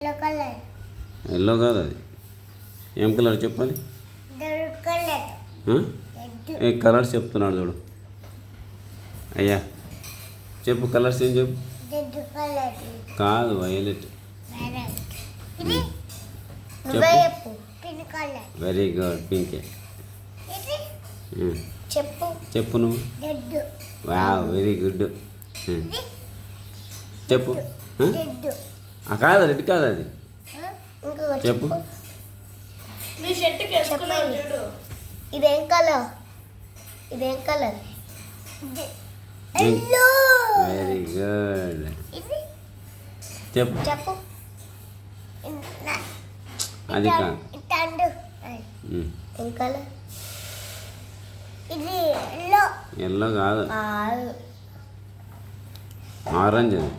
Yellow కాదు అది. ఏం కలర్ చెప్పాలి? ఏ కలర్స్ చెప్తున్నాడు చూడు. అయ్యా చెప్పు, కలర్స్ ఏం చెప్పు. కాదు, వైలెట్. Very good, పింకే. చెప్పు నువ్వు. Wow, very good. చెప్పు. కాదు, రెడ్ కాదు అది. చెప్పు. ఇదేం కలర్? ఇదేం కలర్? Very good. చెప్పు. చెప్పు. అది కాదు. ఏం కలర్? ఇది ఎల్లో. ఎల్లో కాదు, ఆరెంజ్ అది.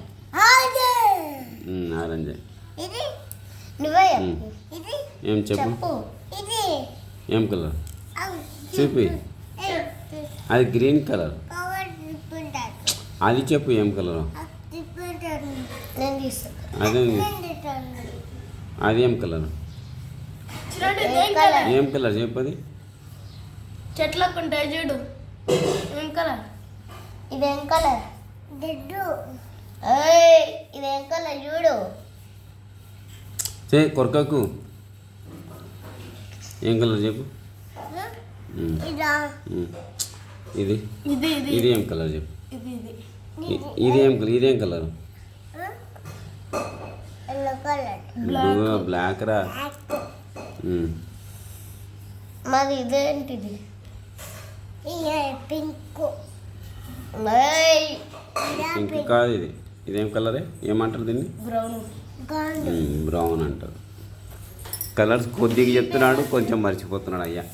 ఆరెంజ్. ఇది నువ్వే ఏం చెప్పు. ఇది ఏం కలర్ చూపి. అది గ్రీన్ కలర్. అది చెప్పు, ఏం కలర్? అదే, అది ఏం కలర్? ఏం కలర్ చెప్పది. చెట్లకు ఉంటాయి చూడు. ఏం కలర్? ఇదేం కలర్? ఇదేం కలర్ చూడు. కొరకకు. ఏం కలర్ చెప్పు. ఇది ఇది ఏం కలర్ చెప్పు. ఇది ఏం కలర్? ఇదేం కలర్? బ్లాక్ రా. మరి ఇదేంటిది? పింక్. పింక్ కాదు ఇది. ఇదేం కలరే? ఏమంటారు దీన్ని? బ్రౌన్. బ్రౌన్ అంటారు. కలర్స్ కొద్దిగా చెప్తున్నాడు, కొంచెం మర్చిపోతున్నాడు అయ్యా.